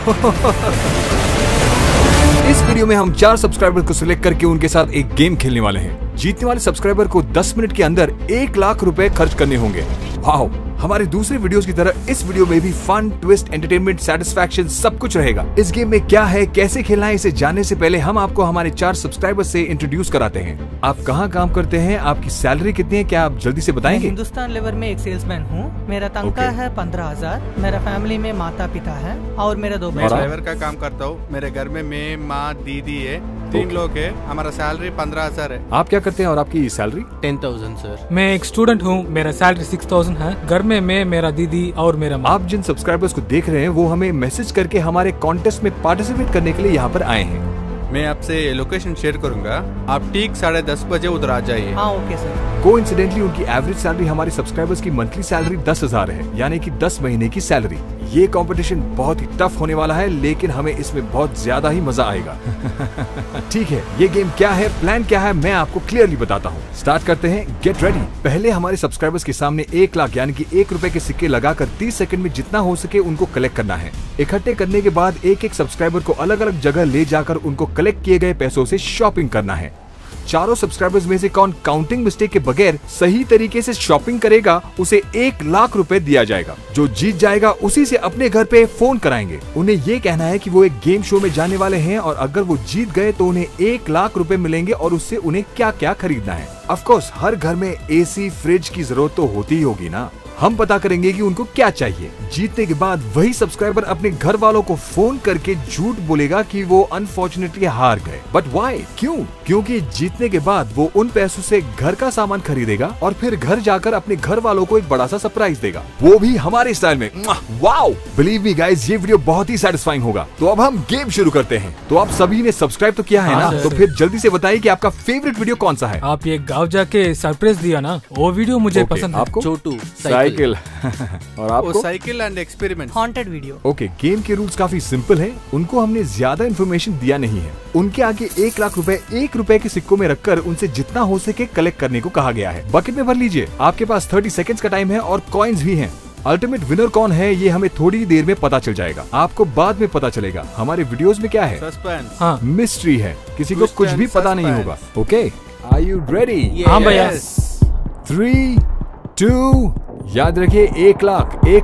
इस वीडियो में हम 4 सब्सक्राइबर को सिलेक्ट करके उनके साथ एक गेम खेलने वाले हैं। जीतने वाले सब्सक्राइबर को 10 मिनट के अंदर 1 लाख रुपए खर्च करने होंगे। वाओ! हमारे दूसरे वीडियोस की तरह इस वीडियो में भी फन, ट्विस्ट, एंटरटेनमेंट, सेटिस्फैक्शन सब कुछ रहेगा। इस गेम में क्या है, कैसे खेलना है, इसे जानने से पहले हम आपको हमारे 4 सब्सक्राइबर्स से इंट्रोड्यूस कराते हैं। आप कहाँ काम करते हैं, आपकी सैलरी कितनी है, क्या आप जल्दी से बताएंगे? मैं हिंदुस्तान लेवर में एक सेल्समैन हूँ। मेरा तनख्वाह है 15,000। मेरा फैमिली में माता पिता है और मेरे 2 बच्चे। ड्राइवर का काम करता हूँ। मेरे घर में मैं, माँ, दीदी है, 3 लोग है। हमारा सैलरी 15,000 है। आप क्या करते हैं और आपकी सैलरी? 10,000 सर। मैं एक स्टूडेंट हूँ, मेरा सैलरी 6,000 है। घर में मैं, मेरा दीदी और मेरा माँ। आप जिन सब्सक्राइबर्स को देख रहे हैं वो हमें मैसेज करके हमारे कॉन्टेस्ट में पार्टिसिपेट करने के लिए यहाँ पर आए हैं। मैं आपसे लोकेशन शेयर करूंगा, आप ठीक 10:30 बजे उधर आ जाइए। हाँ ओके सर। कोइंसिडेंटली उनकी एवरेज सैलरी हमारे सब्सक्राइबर्स की मंथली सैलरी 10,000 है, यानी कि 10 महीने की सैलरी। ये कंपटीशन बहुत ही टफ होने वाला है, लेकिन हमें इसमें बहुत ज्यादा ही मजा आएगा। ठीक है, ये गेम क्या है, प्लान क्या है, मैं आपको क्लियरली बताता हूँ। स्टार्ट करते हैं, गेट रेडी। पहले हमारे सब्सक्राइबर्स के सामने 1 लाख यानी कि 1 रुपए के सिक्के लगाकर 30 सेकंड में जितना हो सके उनको कलेक्ट करना है। इकट्ठे करने के बाद एक सब्सक्राइबर को अलग अलग जगह ले जाकर उनको कलेक्ट किए गए पैसों से शॉपिंग करना है। चारों सब्सक्राइबर्स में से कौन काउंटिंग मिस्टेक के बगैर सही तरीके से शॉपिंग करेगा उसे 1 लाख रुपए दिया जाएगा। जो जीत जाएगा उसी से अपने घर पे फोन कराएंगे। उन्हें ये कहना है कि वो एक गेम शो में जाने वाले हैं और अगर वो जीत गए तो उन्हें 1 लाख रुपए मिलेंगे और उससे उन्हें क्या क्या खरीदना है। ऑफ कोर्स हर घर में एसी, फ्रिज की जरूरत तो होती ही होगी ना। हम पता करेंगे कि उनको क्या चाहिए। जीतने के बाद वही सब्सक्राइबर अपने घर वालों को फोन करके झूठ बोलेगा कि वो अनफॉर्चुनेटली हार गए। But why? क्यों? क्योंकि जीतने के बाद वो उन पैसों से घर का सामान खरीदेगा और फिर घर जाकर अपने घर वालों को एक बड़ा सा सरप्राइज देगा, वो भी हमारे स्टाइल में। वाओ! बिलीव मी गाइस, ये वीडियो बहुत ही सेटिस्फाइंग होगा। तो अब हम गेम शुरू करते हैं। तो आप सभी ने सब्सक्राइब तो किया है ना? तो फिर जल्दी से बताइए कि आपका फेवरेट वीडियो कौन सा है। आप ये गाँव जाके सरप्राइज दिया ना, वो वीडियो मुझे पसंद है। आपको? छोटू साइकिल। और आपको? Cycle and experiment. Haunted video. Okay, game के रूल्स काफी सिंपल हैं। उनको हमने ज्यादा इन्फॉर्मेशन दिया नहीं है। उनके आगे 1 लाख रुपए 1 रुपए के सिक्कों में रखकर उनसे जितना हो सके कलेक्ट करने को कहा गया है। बकेट में भर लीजिए। आपके पास 30 सेकंड्स का टाइम है और कॉइन्स भी हैं। अल्टीमेट विनर कौन है ये हमें थोड़ी देर में पता चल जाएगा। आपको बाद में पता चलेगा। हमारे वीडियोस में क्या है? सस्पेंस। हाँ, मिस्ट्री है, किसी को कुछ भी पता नहीं होगा। Okay, are you ready? हाँ भैया। 3, 2, याद रखिए 1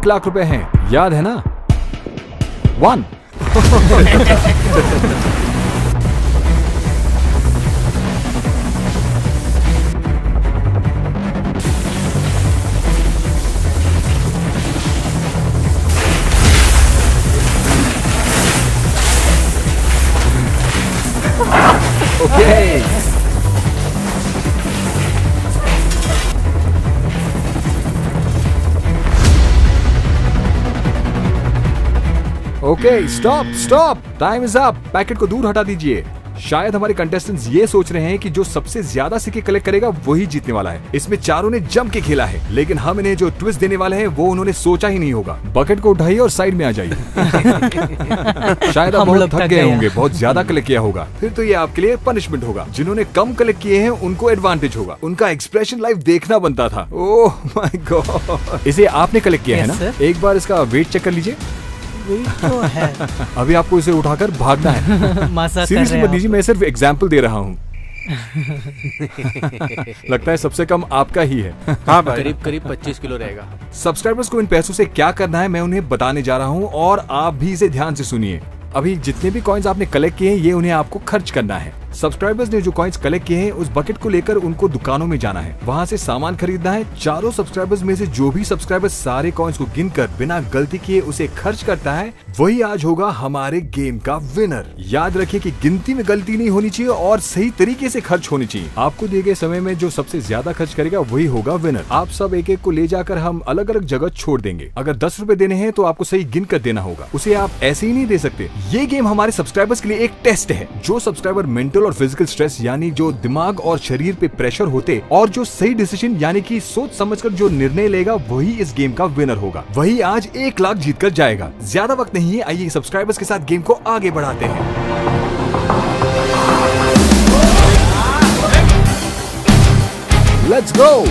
लाख रुपए हैं, याद है ना? 1। Okay, okay, stop, time is up. Packet को दूर हटा दीजिए। शायद हमारे कंटेस्टेंट्स ये सोच रहे हैं कि जो सबसे ज्यादा सिक्के कलेक्ट करेगा वही जीतने वाला है। इसमें चारों ने जम के खेला है, लेकिन हम इन्हें जो ट्विस्ट देने वाले हैं वो उन्होंने सोचा ही नहीं होगा। बकेट को उठाइए और साइड में आ जाइए। शायद आप बहुत थक गए होंगे, बहुत ज्यादा कलेक्ट किया होगा। फिर तो ये आपके लिए पनिशमेंट होगा। जिन्होंने कम कलेक्ट किए हैं उनको एडवांटेज होगा। उनका एक्सप्रेशन लाइव देखना बनता था। Oh my God! इसे आपने कलेक्ट किया है ना? एक बार इसका वेट चेक कर लीजिए। तो है। अभी आपको इसे उठाकर भागना है। सीरियसली मत लीजिए, मैं सिर्फ एग्जाम्पल दे रहा हूँ। लगता है सबसे कम आपका ही है। हाँ भाई, करीब 25 किलो रहेगा। सब्सक्राइबर्स को इन पैसों से क्या करना है मैं उन्हें बताने जा रहा हूँ और आप भी इसे ध्यान से सुनिए। अभी जितने भी कॉइन्स आपने कलेक्ट किए हैं ये उन्हें आपको खर्च करना है। सब्सक्राइबर्स ने जो कॉइन्स कलेक्ट किए हैं उस बकेट को लेकर उनको दुकानों में जाना है, वहाँ से सामान खरीदना है। चारों सब्सक्राइबर्स में से जो भी सब्सक्राइबर सारे कॉइन्स को गिनकर बिना गलती किए उसे खर्च करता है वही आज होगा हमारे गेम का विनर। याद रखिए कि गिनती में गलती नहीं होनी चाहिए और सही तरीके से खर्च होनी चाहिए। आपको दिए गए समय में जो सबसे ज्यादा खर्च करेगा वही होगा विनर। आप सब एक एक को ले जाकर हम अलग अलग जगह छोड़ देंगे। अगर 10 रुपए देने हैं तो आपको सही गिन कर देना होगा, उसे आप ऐसे ही नहीं दे सकते। ये गेम हमारे सब्सक्राइबर्स के लिए एक टेस्ट है। जो सब्सक्राइबर मेंटल और फिजिकल स्ट्रेस यानी जो दिमाग और शरीर पे प्रेशर होते और जो सही डिसीजन यानी कि सोच समझकर जो निर्णय लेगा वही इस गेम का विनर होगा। वही आज 1 लाख जीत कर जाएगा। ज्यादा वक्त नहीं है, आइए सब्सक्राइबर्स के साथ गेम को आगे बढ़ाते हैं। Let's go.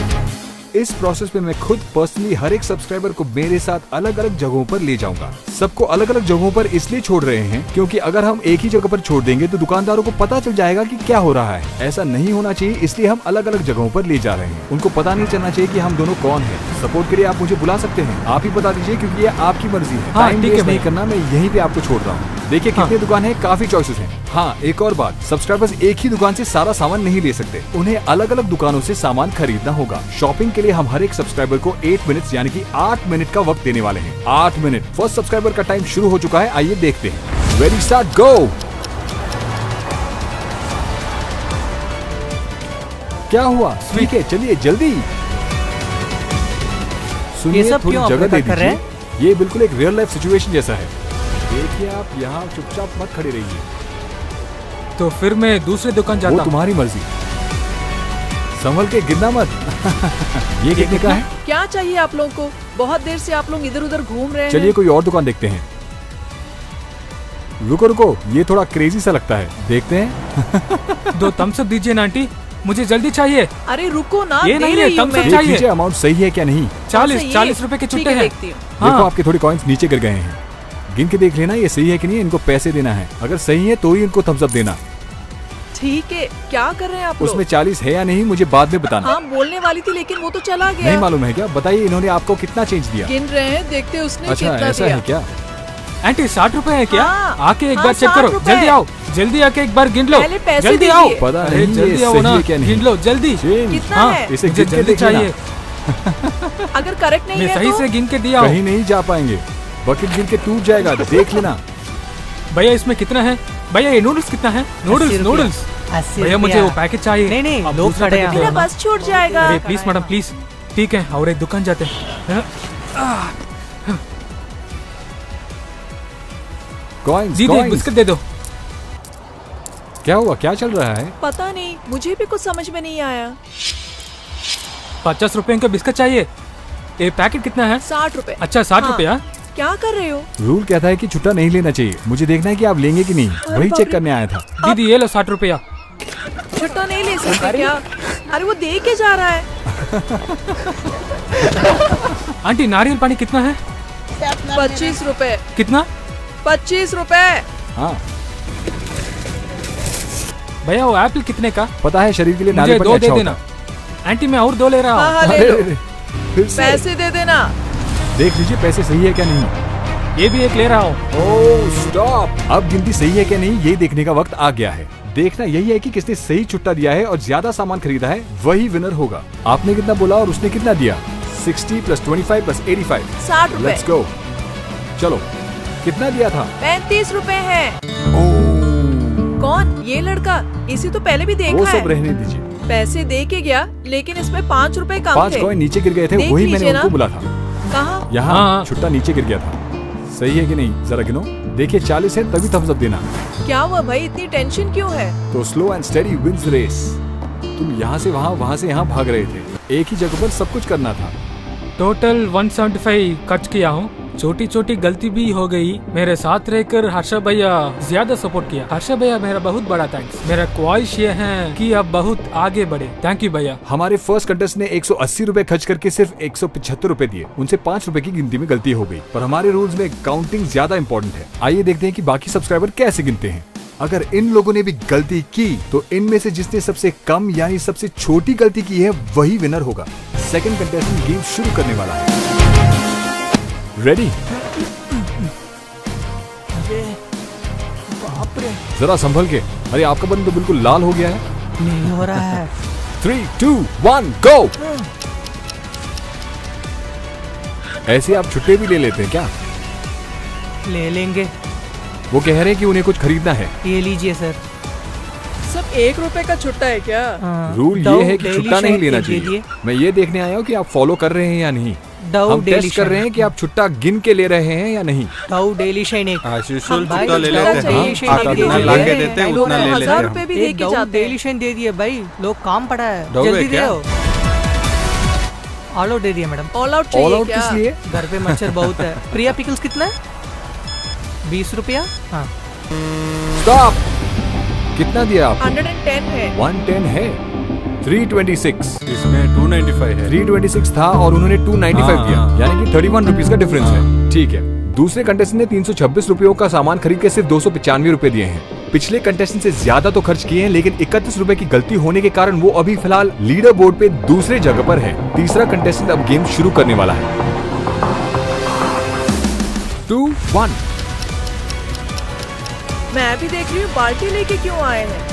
इस प्रोसेस में मैं खुद पर्सनली हर एक सब्सक्राइबर को मेरे साथ अलग अलग जगहों पर ले जाऊंगा। सबको अलग अलग जगहों पर इसलिए छोड़ रहे हैं क्योंकि अगर हम एक ही जगह पर छोड़ देंगे तो दुकानदारों को पता चल जाएगा कि क्या हो रहा है। ऐसा नहीं होना चाहिए, इसलिए हम अलग अलग जगहों पर ले जा रहे हैं। उनको पता नहीं चलना चाहिए कि हम दोनों कौन हैं। सपोर्ट के लिए आप मुझे बुला सकते हैं, आप ही बता दीजिए क्योंकि ये आपकी मर्जी है। हाँ, टाइम ठीक है वेस्ट नहीं भाई। करना, मैं यहीं पे आपको छोड़ रहा हूँ। देखिए कितने दुकान है, काफी चॉइसेस हैं। हाँ, एक और बात, सब्सक्राइबर्स एक ही दुकान से सारा सामान नहीं ले सकते, उन्हें अलग अलग दुकानों से सामान खरीदना होगा। शॉपिंग के लिए हम हर एक सब्सक्राइबर को 8 मिनट यानी कि 8 मिनट का वक्त देने वाले हैं। 8 मिनट। फर्स्ट सब्सक्राइबर का टाइम शुरू हो चुका है, आइए देखते हैं। रेडी स्टार्ट गो। क्या हुआ? ठीक है, चलिए जल्दी। सुनिए, सब थोड़ी क्यों जगह दे ऑपरेट कर रहे दीजिए। ये बिल्कुल एक रियल लाइफ सिचुएशन जैसा है। देखिए, आप यहाँ चुपचाप मत खड़े रहिए। तो फिर मैं दूसरे दुकान वो जाता हूँ। तुम्हारी मर्जी, संभल के गिरना मत। ये कितने का है? क्या चाहिए आप लोगों को? बहुत देर से आप लोग इधर उधर घूम रहे हैं। चलिए कोई और दुकान देखते हैं। रुको रुको, ये थोड़ा क्रेजी सा लगता है, देखते हैं। 2 थम्स अप दीजिए ना आंटी, मुझे जल्दी चाहिए। अरे रुको ना, ये दे नहीं है, रही हूँ thumbs up मैं। चाहिए। देख लीजिए अमाउंट सही है क्या नहीं। 40 रुपए के ठीक छुट्टे है, हैं। देखती हूँ। देखो हाँ, आपके थोड़े कॉइन्स नीचे गिर गए हैं, गिन के देख लेना ये सही है कि नहीं। इनको पैसे देना है, अगर सही है तो ही इनको थम्स अप देना। ठीक है, क्या कर रहे हैं आप उसमें लोग? 40 है या नहीं मुझे बाद में बताना। हाँ, बोलने वाली थी लेकिन वो तो चला नहीं गया। मालूम है क्या? बताइए इन्होंने आपको कितना चेंज दिया? गिन रहे हैं, देखते हैं उसने अच्छा कितना ऐसा दिया। है क्या? आंटी 60 रुपए है क्या? हाँ, आके एक हाँ, बार चेक 60 करो, रुपए। जल्दी आओ, जल्दी आके एक बार गिन लो। पहले पैसे जल्दी दीजिए। आओ। पता अरे नहीं जल्दी ये आओ सही ना, है क्या नहीं। गिन लो जल्दी। चेंज। कितना हाँ, है? इसे मुझे गिन के जल्दी देख लेना। चाहिए। अगर करेक्ट नहीं मैं है सही तो से गिन के दिया हूँ। कहीं नहीं जा पाएंगे, बकेट गिन के टूट जाएगा, देख लेना। भैया इसमें कितना है? भैया ये नूडल्स कितना है? 80 नूडल्स रुपया। नूडल्स 80 भैया मुझे रुपया। वो पैकेट चाहिए। नहीं, नहीं, आप लोग दूसरा खड़े पैकेट हैं। दे मेरा दो ना। बस छूट जाएगा। अरे प्लीज मैडम प्लीज। ठीक है, और एक दुकान जाते हैं। कॉइन्स दीदी एक बिस्किट दे दो। क्या हुआ? क्या चल रहा है? पता नहीं, मुझे भी कुछ समझ में नहीं आया। 50 रुपए का बिस्किट चाहिए। ये पैकेट कितना है? 60 रुपए। अच्छा 60 हाँ। रुपया। क्या कर रहे हो? रूल कहता है कि छुट्टा नहीं लेना चाहिए। मुझे देखना है कि आप लेंगे कि नहीं, वही बाप चेक रे। करने आया था। दीदी ये लो 60 रुपया। छुट्टा नहीं ले सकते क्या? अरे वो दे के जा रहा है। आंटी नारियल पानी कितना है? 25 रुपए। कितना? 25 रुपए। हाँ भैया वो एप्पल कितने का? पता है, शरीर के लिए मुझे नारियल 2 पानी दे अच्छा देना। होता आंटी मैं और 2 ले रहा हाँ हूँ। हाँ, है। ले लो। अरे, फिर से पैसे दे देना। देख लीजिए पैसे सही है क्या नहीं। ये भी एक ले रहा हूँ। ओह स्टॉप, अब गिनती सही है क्या नहीं ये देखने का वक्त आ गया है। देखना यही है कि किसने सही छुट्टा दिया है और ज्यादा सामान खरीदा है, वही विनर होगा। आपने कितना बोला और उसने कितना दिया? 60 + 25 + 85। 60 रुपए। Let's go. चलो, कितना दिया था? 35 रुपए है। कौन? ये लड़का? इसे तो पहले भी वो देखा सब है। रहने दीजिए। पैसे दे के गया लेकिन इसमें 5 रुपए कम 5 थे। कॉइन नीचे गिर गए थे, देख वही मैंने लीजिए उनको ना। बोला था। कहाँ? यहाँ हाँ। छुट्टा नीचे गिर गया था। सही है कि नहीं, जरा गिनो। देखिए 40 है तभी थम्स अप देना। क्या हुआ भाई, इतनी टेंशन क्यों है? तो slow and steady wins race. तुम यहाँ से वहाँ, वहाँ से यहाँ भाग रहे थे। एक ही जगह पर सब कुछ करना था। टोटल 175 खर्च किया हूँ। छोटी छोटी गलती भी हो गई। मेरे साथ रहकर हर्षा भैया ज्यादा सपोर्ट किया। हर्षा भैया मेरा बहुत बड़ा थैंक्स। मेरा ख्वाहिश ये है कि अब बहुत आगे बढ़े। थैंक यू भैया। हमारे फर्स्ट कंटेस्ट ने 180 रुपए खर्च करके सिर्फ 175 रुपए दिए। उनसे 5 रुपए की गिनती में गलती हो गई, पर हमारे रूल्स में काउंटिंग ज्यादा इंपॉर्टेंट है। आइए देखते हैं कि बाकी सब्सक्राइबर कैसे गिनते हैं। अगर इन लोगों ने भी गलती की तो इनमें से जिसने सबसे कम यानी सबसे छोटी गलती की है वही विनर होगा। सेकंड कंटेस्टेंट गेम शुरू करने वाला है। रेडी? बाप रे, जरा संभल के। अरे आपका बटन तो बिल्कुल लाल हो गया है। नहीं हो रहा है। 3, 2, 1 गो। ऐसे आप छुट्टे भी ले लेते हैं क्या? ले लेंगे। वो कह रहे हैं कि उन्हें कुछ खरीदना है। ये लीजिए सर। सब 1 रुपए का छुट्टा है क्या? हाँ, रूल डव ये है कि डेली छुट्टा नहीं शेक लेना दे चाहिए। दीजिए। मैं ये देखने आया हूँ कि आप फॉलो कर रहे हैं या नहीं। डव हम डेली टेस्ट कर रहे हैं कि आप छुट्टा गिन के ले रहे हैं या नहीं। डव डेली शाइन एक। आशीषुल भाई, छुट्टा ले जितना लेते चाहिए हैं। शेक आप दे जितना दीजिए। ला के देते हैं लोग उतना ले लेते 1000 हैं। रुपए भी दे एक के डव जाते डेली हैं। शाइन दे दिए भाई, लोग काम पड़ा है। डव जल्दी है दे क्या? दो। ऑल आउट दे दिया मैडम। ऑल आउट ऑल चाहिए आउट क्या? किस लिए? घर पे मच्छर बहुत है। प्रिया पिकल्स कितना है? 20 रुपया। हाँ, स्टॉप। कितना दिया आप? 110 है। 110 है। 326। इसमें 295 है। 326 था और उन्होंने 295 हाँ, दिया, हाँ। यानी कि 31 रुपीज का डिफरेंस है। ठीक है, दूसरे कंटेस्टेंट ने 326 रुपयों का सामान खरीद के सिर्फ 295 रुपए दिए हैं। पिछले कंटेस्टेंट से ज्यादा तो खर्च किए हैं, लेकिन 31 रुपए की गलती होने के कारण वो अभी फिलहाल लीडर बोर्ड पे दूसरे जगह पर है। तीसरा कंटेस्टेंट अब गेम शुरू करने वाला है। 2-1। मैं भी देख रही हूँ बाल्टी लेके क्यों आए हैं।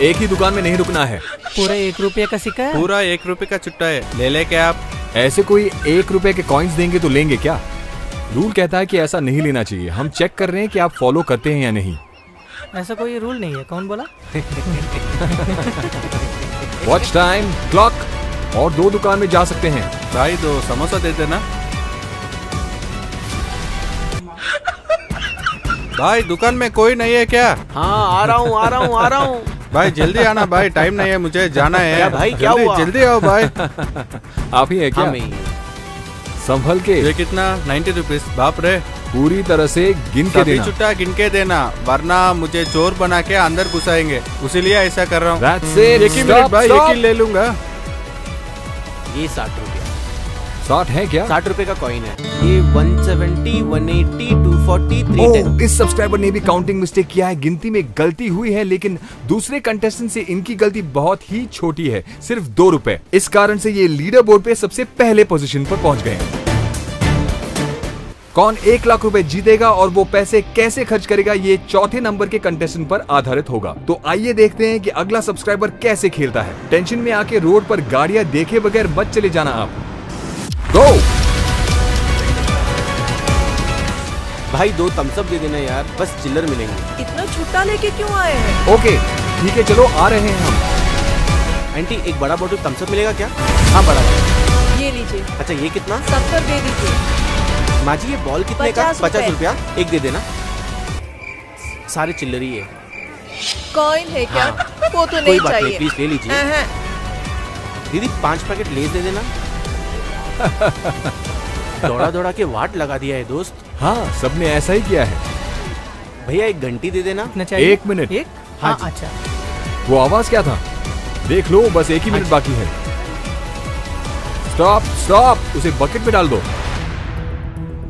एक ही दुकान में नहीं रुकना है। पूरा 1 रुपये का सिक्का है। पूरा 1 रुपए का चुट्टा है, ले ले क्या आप? ऐसे कोई 1 रुपए के कॉइन्स देंगे तो लेंगे क्या? रूल कहता है कि ऐसा नहीं लेना चाहिए। हम चेक कर रहे हैं कि आप फॉलो करते हैं या नहीं। ऐसा कोई रूल नहीं है, कौन बोला? Watch time, clock. और 2 दुकान में जा सकते हैं। भाई 2 समोसा दे देना। भाई दुकान में कोई नहीं है क्या? हाँ, आ रहा हूँ। भाई जल्दी आना भाई, टाइम नहीं है, मुझे जाना है। क्या भाई, क्या जल्दी हुआ? जल्दी आओ भाई। आप ही है क्या? हाँ, मैं ही। संभल के, ये कितना? 90 रुपीज। बाप रे। पूरी तरह से गिन के सभी देना। चुट्टा गिन के देना, वरना मुझे चोर बना के अंदर घुसाएंगे, उसीलिए ऐसा कर रहा हूँ। That's it. एक ही Stop, मिनट भाई, stop. एक ही ले लूंगा। ये 60 रुपया। 60 है क्या? 60 रुपए का कॉइन है ये। 170, 180, 240, 310। ओह, इस सब्सक्राइबर ने भी काउंटिंग मिस्टेक किया है। गिनती में गलती हुई है, लेकिन दूसरे कंटेस्टेंट से इनकी गलती बहुत ही छोटी है, सिर्फ 2 रुपए। इस कारण से ये लीडर बोर्ड पे सबसे पहले पोजीशन पर पहुंच गए हैं। कौन 1 लाख रुपए जीतेगा और वो पैसे कैसे खर्च करेगा, ये चौथे नंबर के कंटेस्टेंट पर आधारित होगा। तो आइए देखते हैं कि अगला सब्सक्राइबर कैसे खेलता है। टेंशन में आके रोड पर गाड़ियां देखे बगैर मत चले जाना आप। गो। भाई 2 थम्स अप दे देना यार, बस चिल्लर मिलेंगे। इतना छुट्टा लेके क्यों आए हैं। ओके ठीक है, चलो आ रहे हैं हम। आंटी एक बड़ा बॉटल थम्स अप मिलेगा क्या? हाँ, बड़ा वाला। ये लीजिए। अच्छा, ये कितना? 70 दे दीजिए। माँ जी, ये बॉल कितने का? 50 50 रुपया। एक दे देना, सारे चिल्लर ही है। कॉइन है क्या? हाँ। वो तो कोई नहीं बात नहीं, चाहिए। प्लीज ले लीजिए। दीदी 5 पैकेट लेस दे देना। दौड़ा के वाट लगा दिया है दोस्त। हाँ, सबने ऐसा ही किया है। भैया 1 घंटी दे देना। कितना चाहिए? 1 मिनट। एक? हाँ हाँ, जी। अच्छा। वो आवाज क्या था? देख लो, बस 1 ही मिनट बाकी है। स्टॉप स्टॉप, उसे बकेट में डाल दो।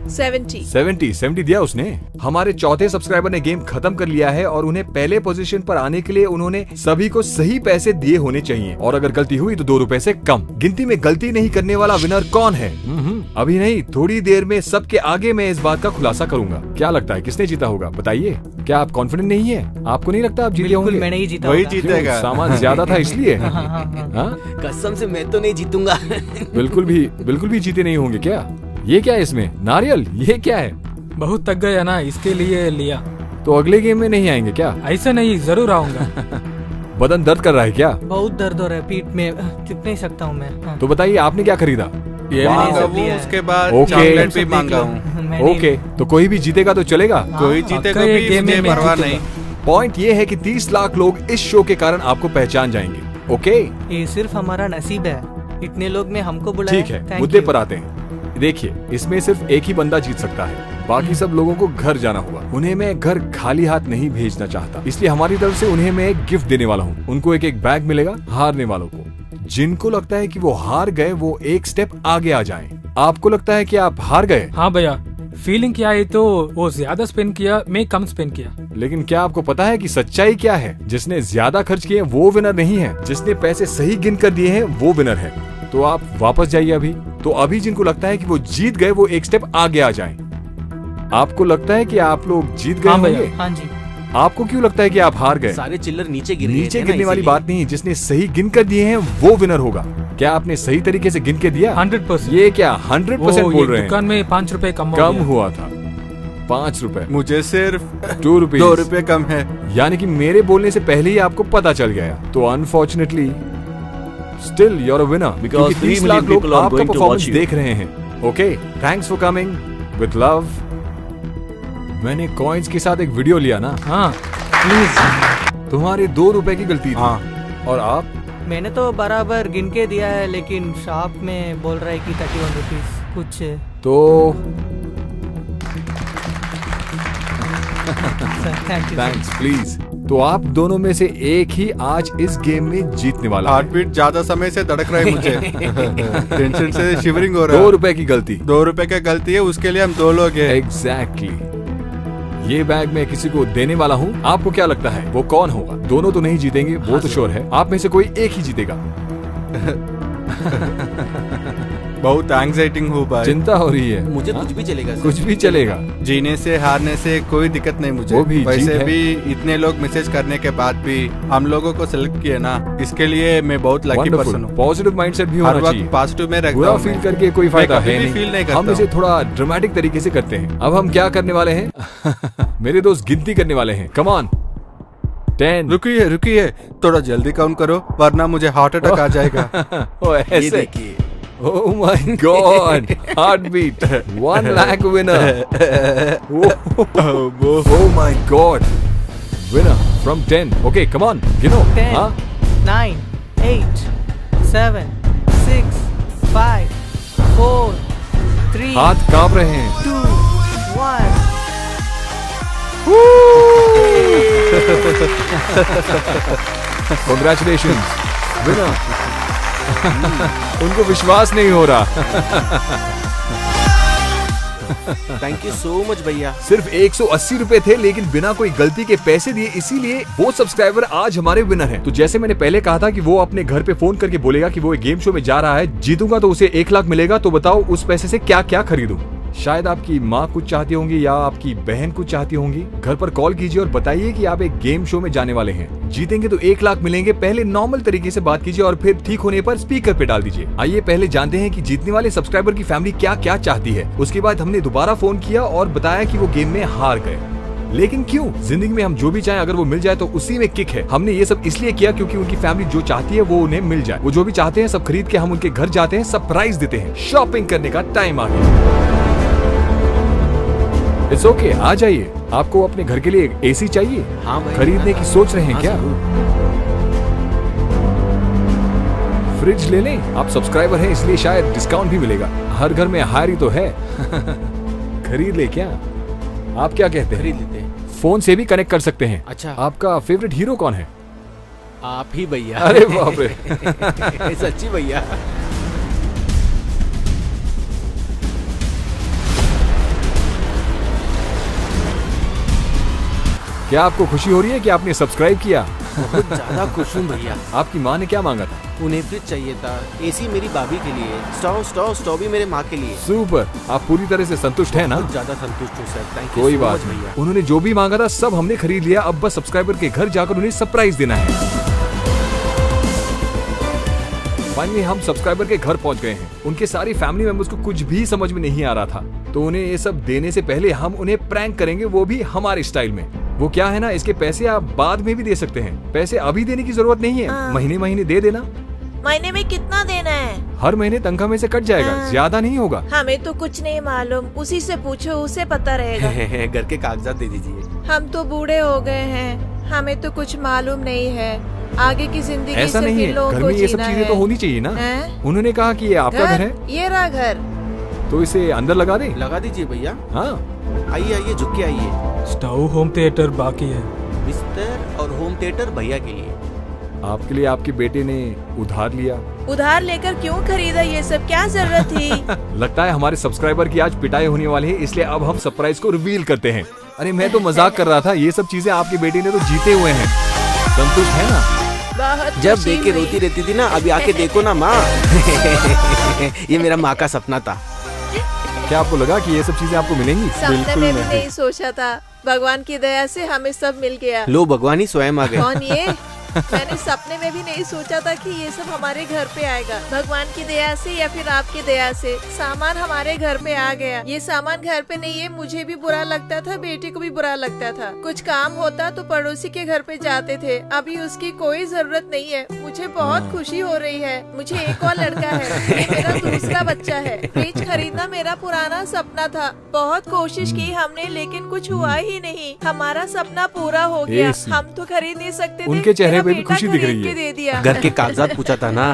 70 दिया उसने। हमारे चौथे सब्सक्राइबर ने गेम खत्म कर लिया है और उन्हें पहले पोजीशन पर आने के लिए उन्होंने सभी को सही पैसे दिए होने चाहिए, और अगर गलती हुई तो 2 रुपए से कम। गिनती में गलती नहीं करने वाला विनर कौन है? अभी नहीं, थोड़ी देर में सबके आगे मैं इस बात का खुलासा करूंगा। क्या लगता है किसने जीता होगा, बताइए। क्या आप कॉन्फिडेंट नहीं है? आपको नहीं लगता आप जीते बिल्कुल होंगे? मैंने ही जीता वही होगा। जीतेगा। सामान ज्यादा था इसलिए। हाँ, हाँ, हाँ। हाँ? कसम से मैं तो नहीं जीतूंगा। बिल्कुल भी जीते नहीं होंगे क्या? ये क्या है इसमें? नारियल? ये क्या है? बहुत थक गया ना, इसके लिए लिया। तो अगले गेम में नहीं आएंगे क्या? ऐसा नहीं, जरूर आऊंगा। बदन दर्द कर रहा है क्या? बहुत दर्द हो रहा है पीठ में, चुप नहीं सकता हूँ मैं। हाँ। तो बताइए आपने क्या खरीदा? ये वाह। मांगा सब वो, लिया है। उसके बाद ओके। चॉकलेट भी सब मांगा देख हूँ। लो। मैंने- ओके, तो कोई भी जीतेगा तो चलेगा। कोई जीते पक्का को ये भी गेम में मुझे मैं परवाह जीतूंगा। नहीं। पॉइंट ये है कि 30 लाख लोग इस शो के कारण आपको पहचान जाएंगे। ओके ये सिर्फ हमारा नसीब है, इतने लोग ने हमको बुलाया। ठीक है, Thank मुद्दे you। पर आते हैं। देखिए, इसमें सिर्फ एक ही बंदा जीत सकता है, बाकी सब लोगों को घर जाना होगा। उन्हें मैं घर खाली हाथ नहीं भेजना चाहता, इसलिए हमारी तरफ से उन्हें मैं एक गिफ्ट देने वाला हूँ। उनको एक बैग मिलेगा। हारने वालों को, जिनको लगता है कि वो हार गए, वो एक स्टेप आगे आ जाएं। आपको लगता है कि आप हार गए, हाँ भैया, फीलिंग क्या है तो वो ज्यादा स्पेंड किया, मैं कम स्पेंड किया। लेकिन क्या आपको पता है कि सच्चाई क्या है? जिसने ज्यादा खर्च किए वो विनर नहीं है, जिसने पैसे सही गिन कर दिए हैं वो विनर है। तो आप वापस जाइए अभी। तो अभी जिनको लगता है कि वो जीत गए, वो एक स्टेप आगे आ जाएं। आपको लगता है कि आप लोग जीत गए हाँ भैया। होंगे? हाँ जी। आपको क्यों लगता है कि आप हार गए? सारे चिल्लर नीचे गिर गए नीचे थे ना, गिरने वाली इसीलिए। बात नहीं, जिसने सही गिन कर दिए हैं वो विनर होगा। क्या आपने सही तरीके से गिन के दिया? 100%। ये क्या 100% बोल रहे दुकान हैं? में 5 रुपए कम हो कम गया। हुआ था 5 रुपए, मुझे सिर्फ 2 रुपीज। 2 रुपए कम है। यानी कि मेरे बोलने से पहले ही आपको पता चल गया। तो unfortunately still you are a winner, Because 30 3 lakh million लोग people are आपका going to performance watch you. देख रहे हैं। Okay, thanks for coming with love. मैंने कॉइन्स के साथ एक वीडियो लिया ना। हाँ प्लीज। तुम्हारे 2 रुपए की गलती थी। हाँ। और आप? मैंने तो बराबर गिन के दिया है, लेकिन शॉप में बोल रहा है कि 31 रुपीज कुछ। तो थैंक यू। Thanks, please. तो आप दोनों में से एक ही आज इस गेम में जीतने वाला है। हार्ट बीट ज्यादा समय से धड़क रहा है मुझे। टेंशन से शिवरिंग हो रहा है। 2 रुपए की गलती। 2 रुपए की गलती है, उसके लिए हम 2 लोग हैं। एग्जैक्टली। ये बैग मैं किसी को देने वाला हूँ। आपको क्या लगता है वो कौन होगा? दोनों तो नहीं जीतेंगे, वो तो श्योर है। आप में से कोई एक ही जीतेगा। बहुत एंग्जाइटिंग हो भाई। चिंता हो रही है। मुझे कुछ भी चलेगा सर। कुछ भी चलेगा। जीने से हारने से कोई दिक्कत नहीं मुझे। वो भी जीत वैसे है। भी इतने लोग मैसेज करने के बाद भी हम लोगों को सिलेक्ट किए ना, इसके लिए मैं बहुत लकी पर्सन हूँ। पॉजिटिव माइंडसेट भी हर होना वक्त चाहिए। पॉजिटिव में रखता बुरा हूँ फील मैं। करके कोई फायदा मैं है कभी भी फील नहीं करता हम इसे हूँ। थोड़ा ड्रामेटिक तरीके से करते हैं। अब हम क्या करने वाले हैं? मेरे दोस्त गिनती करने वाले हैं। Come on. 10। रुकिए, थोड़ा जल्दी काउंट करो वरना मुझे हार्ट अटैक आ जाएगा। ओ ये ऐसे। देखिए। Oh my God! Heartbeat. 1 lakh winner. Oh my God! Winner from 10. Okay, come on. Gino. 10, हाँ? 9, 8, 7, 6, 5, 4, 3, हाथ कांप रहे हैं। 2, 1. Congratulations, winner. उनको विश्वास नहीं हो रहा। थैंक यू सो मच भैया। सिर्फ 180 रुपए थे, लेकिन बिना कोई गलती के पैसे दिए, इसीलिए वो सब्सक्राइबर आज हमारे विनर हैं। तो जैसे मैंने पहले कहा था कि वो अपने घर पे फोन करके बोलेगा कि वो एक गेम शो में जा रहा है, जीतूंगा तो उसे 1 लाख मिलेगा। तो बताओ उस पैसे से क्या क्या खरीदूं? शायद आपकी माँ कुछ चाहती होंगी या आपकी बहन कुछ चाहती होंगी। घर पर कॉल कीजिए और बताइए कि आप एक गेम शो में जाने वाले हैं। जीतेंगे तो 1 लाख मिलेंगे। पहले नॉर्मल तरीके से बात कीजिए और फिर ठीक होने पर स्पीकर पे डाल दीजिए। आइए पहले जानते हैं कि जीतने वाले सब्सक्राइबर की फैमिली क्या क्या चाहती है। उसके बाद हमने दोबारा फोन किया और बताया कि वो गेम में हार गए। लेकिन क्यों? जिंदगी में हम जो भी चाहें अगर वो मिल जाए तो उसी में किक है। हमने ये सब इसलिए किया क्योंकि उनकी फैमिली जो चाहती है वो उन्हें मिल जाए। वो जो भी चाहते हैं सब खरीद के हम उनके घर जाते हैं, सरप्राइज देते हैं। शॉपिंग करने का टाइम आ गया। इट्स ओके, आ जाइए। आपको अपने घर के लिए एक एसी चाहिए? हाँ भाई। खरीदने की सोच रहे हैं हाँ, क्या? जरूर। फ्रिज ले लें। आप सब्सक्राइबर हैं इसलिए शायद डिस्काउंट भी मिलेगा। हर घर में हायर ही तो है। खरीद ले क्या? आप क्या कहते हैं? खरीद लेते हैं। फोन से भी कनेक्ट कर सकते हैं। अच्छा। आपका फेवरेट हीरो कौन है? आप ही भैया। अरे बाप रे। सच्ची भैया। क्या आपको खुशी हो रही है कि आपने सब्सक्राइब किया? बहुत ज्यादा खुश हूँ भैया। आपकी माँ ने क्या मांगा था? उन्हें फ्रिज चाहिए था, एसी मेरी भाभी के लिए, स्टोव भी मेरे माँ के लिए। सुपर। आप पूरी तरह से संतुष्ट हैं ना? बहुत ज्यादा संतुष्ट हूँ सर। थैंक यू कोई सो बात मच नहीं। भैया। उन्होंने जो भी मांगा था सब हमने खरीद लिया। अब बस सब्सक्राइबर के घर जाकर उन्हें सरप्राइज देना है। फाइनली हम सब्सक्राइबर के घर पहुंच गए हैं। उनके सारी फैमिली मेंबर्स को कुछ भी समझ में नहीं आ रहा था, तो उन्हें ये सब देने से पहले हम उन्हें प्रैंक करेंगे, वो भी हमारे स्टाइल में। वो क्या है ना, इसके पैसे आप बाद में भी दे सकते हैं। पैसे अभी देने की जरूरत नहीं है, महीने महीने दे देना। महीने में कितना देना है? हर महीने तनख्वाह में से कट जाएगा, ज्यादा नहीं होगा। हमें तो कुछ नहीं मालूम, उसी से पूछो, उसे पता रहेगा। घर के कागजात दे दीजिए। हम तो बूढ़े हो गए हैं, हमें तो कुछ मालूम नहीं है। आगे की जिंदगी ऐसा सिर्फ नहीं इन है, लोगों घर को में ये सब जीना चीजें है। तो होनी चाहिए ना। हैं? उन्होंने कहा कि ये आपका घर है, ये रहा घर। तो इसे अंदर लगा दें। लगा दीजिए भैया। हाँ, आइए आइए, झुक के आइए। स्टोव, होम थिएटर बाकी है। बिस्तर और होम थिएटर भैया के लिए। आपके लिए आपके बेटे ने उधार लिया। उधार लेकर क्यों खरीदा ये सब? क्या जरूरत थी? लगता है हमारे सब्सक्राइबर की आज पिटाई होने वाली है, इसलिए अब हम सरप्राइज को रिवील करते हैं। अरे मैं तो मजाक कर रहा था, ये सब चीजें आपके बेटे ने तो जीते हुए हैं। संतुष्ट है ना? बहुत जब खुशी देख के हुई। रोती रहती थी ना, अभी आके देखो ना माँ। ये मेरा माँ का सपना था। क्या आपको लगा कि ये सब चीजें आपको मिलेंगी? सपने में भी नहीं सोचा था। भगवान की दया से हमें सब मिल गया। लो भगवान ही स्वयं आ गए। कौन ये? मैंने सपने में भी नहीं सोचा था कि ये सब हमारे घर पे आएगा। भगवान की दया से या फिर आपकी दया से सामान हमारे घर पे आ गया। ये सामान घर पे नहीं है, मुझे भी बुरा लगता था, बेटे को भी बुरा लगता था। कुछ काम होता तो पड़ोसी के घर पे जाते थे, अभी उसकी कोई जरूरत नहीं है। मुझे बहुत खुशी हो रही है। मुझे एक और लड़का है, ये मेरा दूसरा बच्चा है। फ्रिज खरीदना मेरा पुराना सपना था। बहुत कोशिश की हमने, लेकिन कुछ हुआ ही नहीं। हमारा सपना पूरा हो गया। AC हम तो खरीद नहीं सकते थे, उनके चेहरे मेरा पे भी बेटा खुशी दिख खरीद रही के है। दे दिया। घर के कागजात पूछा था ना।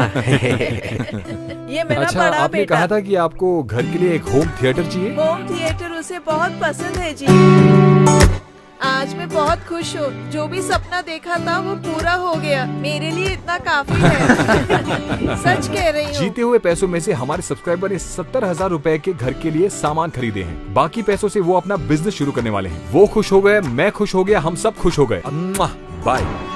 ये मेरा अच्छा, बड़ा आपने बेटा। कहा था कि आपको घर के लिए एक होम थिएटर चाहिए। होम थिएटर उसे बहुत पसंद है जी। आज मैं बहुत खुश हूँ। जो भी सपना देखा था वो पूरा हो गया। मेरे लिए इतना काफी है। सच कह रही हूँ। जीते हुए पैसों में से हमारे सब्सक्राइबर ने 70,000 रुपए के घर के लिए सामान खरीदे हैं। बाकी पैसों से वो अपना बिजनेस शुरू करने वाले हैं। वो खुश हो गए, मैं खुश हो गया, हम सब खुश हो गए। बाय।